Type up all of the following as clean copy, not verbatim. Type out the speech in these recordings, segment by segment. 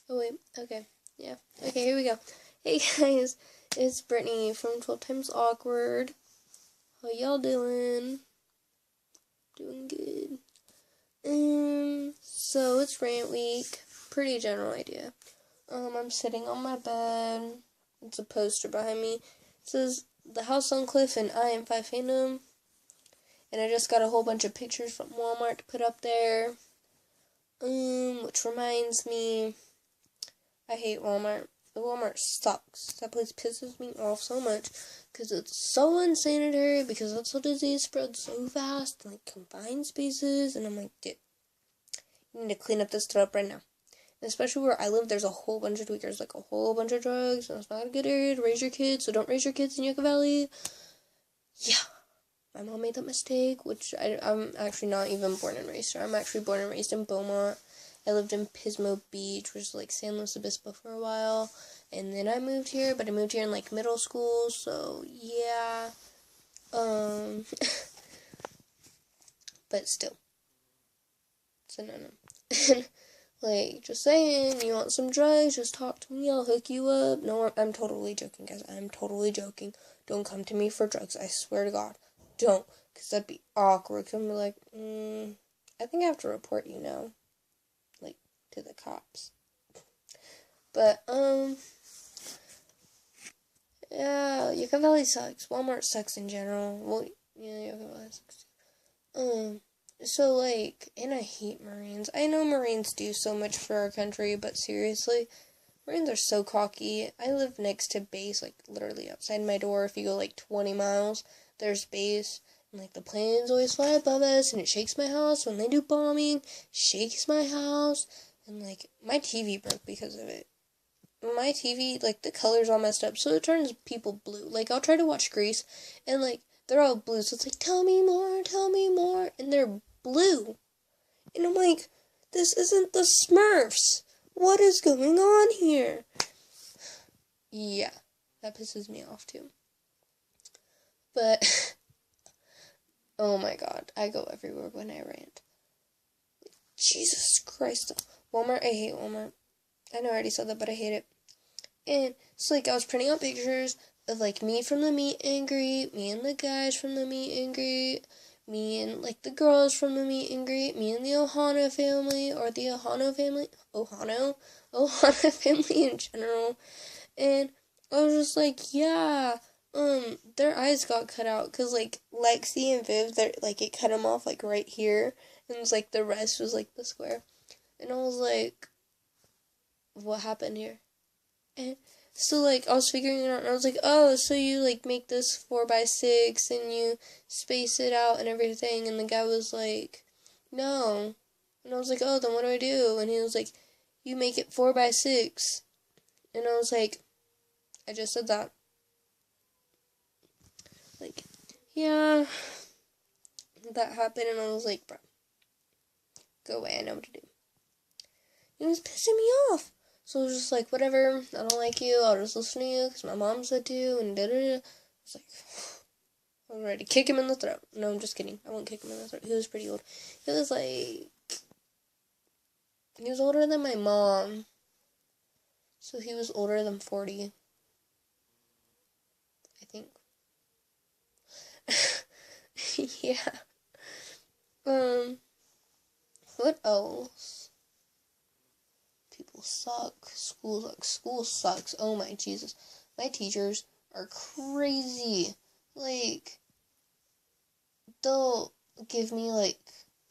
Oh wait, okay. Yeah. Okay, here we go. Hey guys, it's Brittany from 12 Times Awkward. How y'all doing? Doing good. So it's rant week. Pretty general idea. I'm sitting on my bed. It's a poster behind me. It says The House on Cliff and I Am 5 Fandom. And I just got a whole bunch of pictures from Walmart to put up there. Which reminds me, I hate Walmart. Walmart sucks. That place pisses me off so much because it's so unsanitary, because that's how disease spreads so fast, and, like, confined spaces, and I'm like, dude, you need to clean up this throw up right now. And especially where I live, there's a whole bunch of tweakers, like a whole bunch of drugs, and it's not a good area to raise your kids, so don't raise your kids in Yucca Valley. Yeah. My mom made that mistake, which I'm actually not even born and raised here. I'm actually born and raised in Beaumont. I lived in Pismo Beach, which is like San Luis Obispo, for a while. And then I moved here, but I moved here in like middle school, so yeah. But still. It's a no-no. Like, just saying, you want some drugs, just talk to me, I'll hook you up. No, I'm totally joking, guys. I'm totally joking. Don't come to me for drugs, I swear to God. Don't, because that'd be awkward. Because I'm like, I think I have to report you now. Like, to the cops. But, yeah, Yucca Valley sucks. Walmart sucks in general. Well, yeah, Yucca Valley sucks too. So, like, and I hate Marines. I know Marines do so much for our country, but seriously, Marines are so cocky. I live next to base, like, literally outside my door. If you go, like, 20 miles, there's base. And, like, the planes always fly above us, and it shakes my house. When they do bombing, shakes my house. And, like, my TV broke because of it. My TV, like, the color's all messed up, so it turns people blue. Like, I'll try to watch Grease, and, like, they're all blue, so it's like, tell me more, and they're blue. And I'm like, this isn't the Smurfs. What is going on here? Yeah, that pisses me off too. But, oh my God, I go everywhere when I rant. Jesus Christ. Walmart, I hate Walmart. I know I already said that, but I hate it. And it's like I was printing out pictures of, like, me from the meet and greet, me and the guys from the meet and greet, me and, like, the girls from the meet and greet, me and the Ohana family, or the Ohana family, Ohana family in general. And I was just like, yeah, their eyes got cut out, because, like, Lexi and Viv, they're, like, it cut them off, like, right here, and it was, like, the rest was, like, the square. And I was like, what happened here? And so, like, I was figuring it out, and I was like, oh, so you, like, make this 4x6, and you space it out and everything, and the guy was like, no. And I was like, oh, then what do I do? And he was like, you make it 4x6. And I was like, I just said that. Like, yeah, that happened, and I was like, bro, go away, I know what to do. It was pissing me off. So I was just like, whatever, I don't like you, I'll just listen to you, because my mom said to, and da-da-da. I was like, I was ready to kick him in the throat. No, I'm just kidding. I won't kick him in the throat. He was pretty old. He was older than my mom. So he was older than 40. I think. Yeah. What else? People suck. School sucks. Oh my Jesus. My teachers are crazy. Like, they'll give me, like,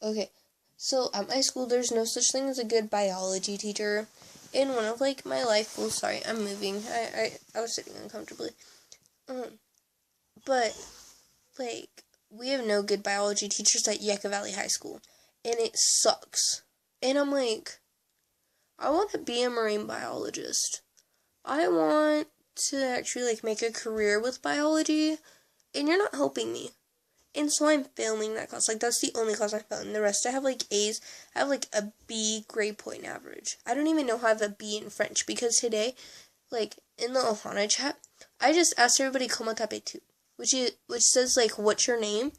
okay, so at my school, there's no such thing as a good biology teacher. In one of, like, my life goals, sorry, I'm moving. I was sitting uncomfortably. But, like, we have no good biology teachers at Yucca Valley High School. And it sucks. And I'm like, I want to be a marine biologist. I want to actually, like, make a career with biology. And you're not helping me. And so I'm failing that class. Like, that's the only class I'm failing. The rest I have, like, A's. I have, like, a B grade point average. I don't even know how I have a B in French. Because today, like, in the Ohana chat, I just asked everybody comment tape which says, like, what's your name?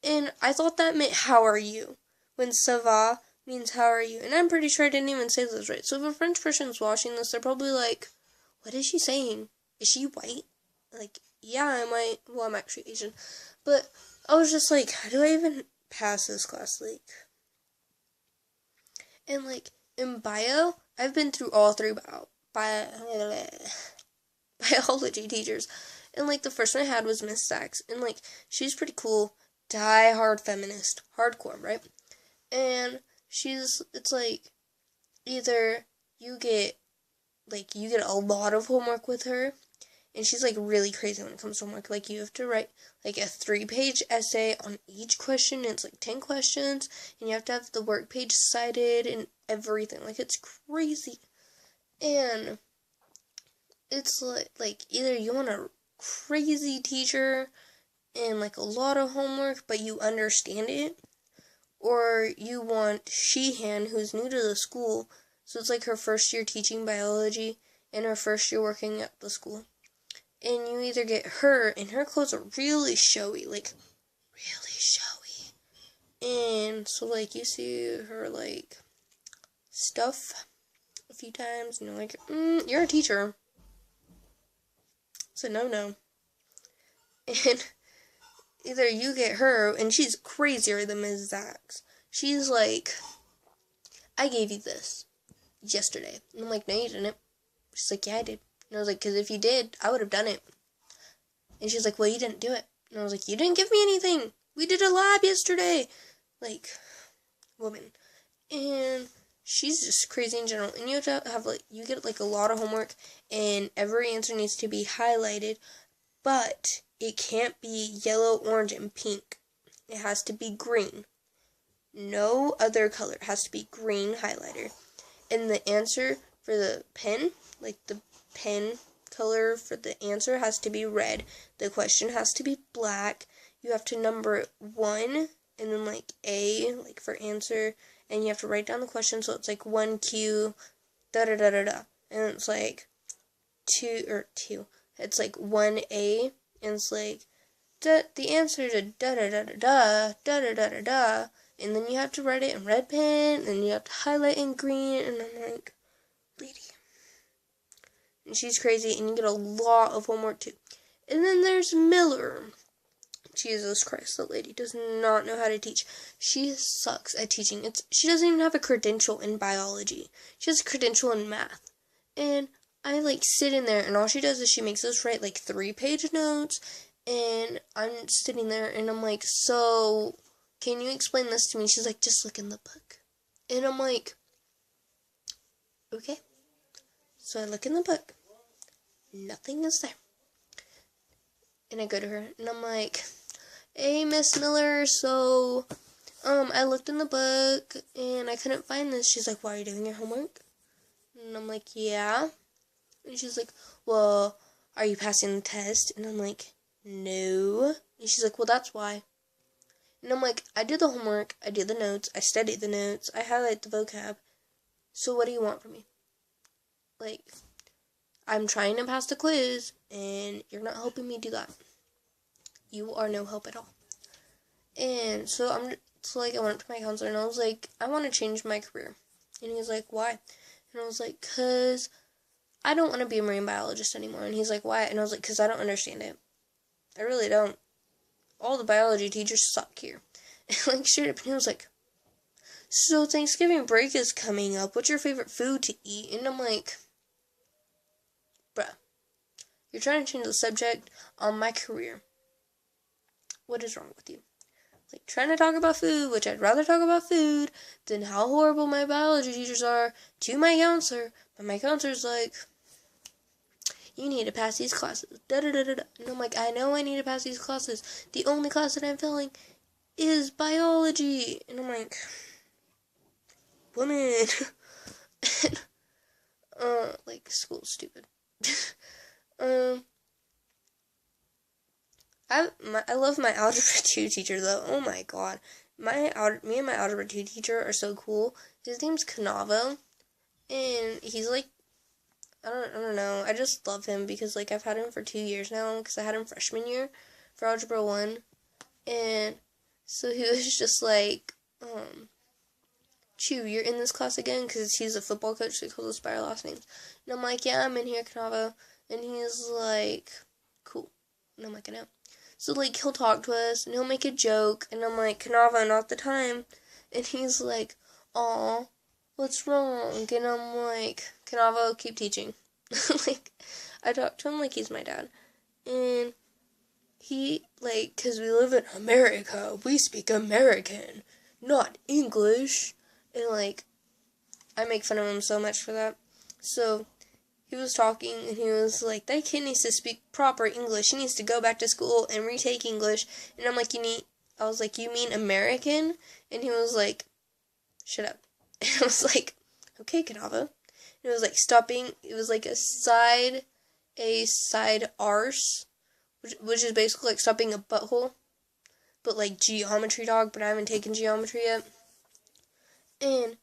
And I thought that meant how are you? When ça va means how are you. And I'm pretty sure I didn't even say those right. So if a French person's watching this, they're probably like, what is she saying? Is she white? Like, yeah, I'm white. Well, I'm actually Asian. But I was just like, how do I even pass this class? Like, and like, in bio, I've been through all three biology teachers. And like, the first one I had was Miss Sachs. And like, she's pretty cool. Die-hard feminist. Hardcore, right? And it's like, either you get a lot of homework with her, and she's like really crazy when it comes to homework. Like, you have to write like a 3-page essay on each question, and it's like 10 questions, and you have to have the work page cited and everything. Like, it's crazy. And it's like either you want a crazy teacher and like a lot of homework but you understand it, or you want Sheehan, who's new to the school, so it's like her first year teaching biology and her first year working at the school. And you either get her, and her clothes are really showy, like, really showy. And so, like, you see her, like, stuff a few times, and you're like, you're a teacher. It's a no-no. And either you get her, and she's crazier than Ms. Sachs. She's like, I gave you this yesterday. And I'm like, no, you didn't. She's like, yeah, I did. And I was like, because if you did, I would have done it. And she's like, well, you didn't do it. And I was like, you didn't give me anything. We did a lab yesterday. Like, woman. And she's just crazy in general. And you have to have, like, you get, like, a lot of homework. And every answer needs to be highlighted. But it can't be yellow, orange, and pink. It has to be green. No other color. It has to be green highlighter. And the answer for the pen, like the pen color for the answer, has to be red. The question has to be black. You have to number it 1, and then like A, like for answer, and you have to write down the question, so it's like 1Q, da-da-da-da-da, and it's like 2, it's like 1A, and it's like, the answer to da-da-da-da-da, da-da-da-da-da, and then you have to write it in red pen, and you have to highlight in green, and I'm like, lady. And she's crazy, and you get a lot of homework too. And then there's Miller. Jesus Christ, that lady does not know how to teach. She sucks at teaching. She doesn't even have a credential in biology. She has a credential in math. And I like sit in there, and all she does is she makes us write like 3-page notes, and I'm sitting there, and I'm like, so, can you explain this to me? She's like, just look in the book. And I'm like, okay. So I look in the book. Nothing is there. And I go to her, and I'm like, hey, Miss Miller, so, I looked in the book, and I couldn't find this. She's like, why are you doing your homework? And I'm like, yeah. And she's like, well, are you passing the test? And I'm like, no. And she's like, well, that's why. And I'm like, I did the homework, I did the notes, I studied the notes, I highlight the vocab. So what do you want from me? Like, I'm trying to pass the quiz, and you're not helping me do that. You are no help at all. And so I went up to my counselor, and I was like, I want to change my career. And he was like, why? And I was like, because I don't want to be a marine biologist anymore. And he's like, why? And I was like, because I don't understand it. I really don't. All the biology teachers suck here. And like, straight up, and he was like, so Thanksgiving break is coming up. What's your favorite food to eat? And I'm like, bruh, you're trying to change the subject on my career. What is wrong with you? Like, trying to talk about food, which I'd rather talk about food than how horrible my biology teachers are, to my counselor. But my counselor's like, you need to pass these classes. Da-da-da-da-da. And I'm like, I know I need to pass these classes. The only class that I'm failing is biology. And I'm like, woman. Like, school's stupid. I love my Algebra 2 teacher, though. Oh, my God. Me and my Algebra 2 teacher are so cool. His name's Canavo, and he's, like, I don't know. I just love him because, like, I've had him for 2 years now, because I had him freshman year for Algebra 1, and so he was just, like, Chew, you're in this class again? Because he's a football coach, so he calls us by our last names. And I'm like, yeah, I'm in here, Canavo. And he's like, cool. And I'm like, I know. So, like, he'll talk to us, and he'll make a joke, and I'm like, Canavo, not the time. And he's like, aw, what's wrong? And I'm like, Canavo, keep teaching. Like, I talk to him like he's my dad. And he, like, because we live in America, we speak American, not English. And, like, I make fun of him so much for that. So, he was talking, and he was like, that kid needs to speak proper English. He needs to go back to school and retake English. And I'm like, I was like, you mean American? And he was like, shut up. And I was like, okay, Canava. And it was like stopping, it was like a side arse, which is basically like stopping a butthole. But like geometry, dog, but I haven't taken geometry yet. And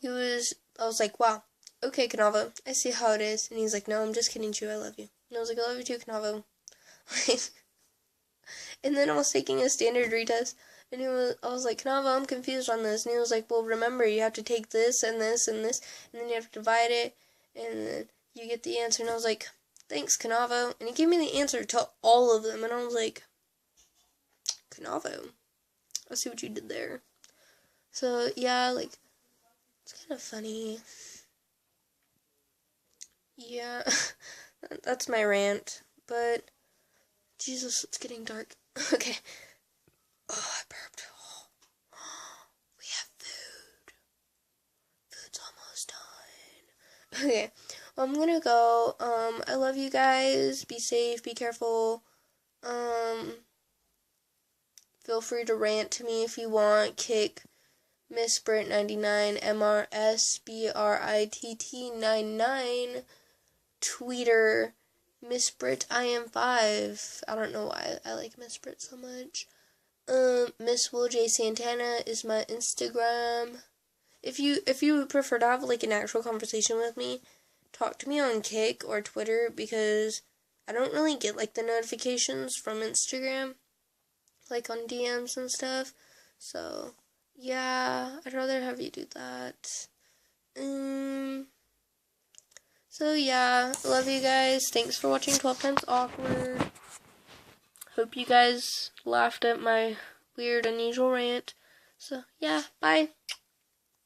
I was like, wow, okay, Canavo, I see how it is. And he's like, no, I'm just kidding, Chew, I love you. And I was like, I love you too, Canavo. And then I was taking a standard retest, and I was like, Canavo, I'm confused on this. And he was like, well, remember, you have to take this and this and this, and then you have to divide it, and then you get the answer. And I was like, thanks, Canavo. And he gave me the answer to all of them, and I was like, Canavo, I see what you did there. So, yeah, like, it's kind of funny. Yeah, that's my rant, but, Jesus, it's getting dark. Okay. Oh, I burped. Oh, we have food. Food's almost done. Okay, well, I'm gonna go. I love you guys. Be safe, be careful. Feel free to rant to me if you want. Kick Miss Brit 99, MRSBRITT99, Tweeter, Miss Brit IM5. I don't know why I like Miss Brit so much. Miss Will J Santana is my Instagram. If you would prefer to have like an actual conversation with me, talk to me on Kick or Twitter, because I don't really get like the notifications from Instagram, like on DMs and stuff. So yeah, I'd rather have you do that. So yeah, love you guys. Thanks for watching 12 Times Awkward. Hope you guys laughed at my weird, unusual rant. So yeah, bye.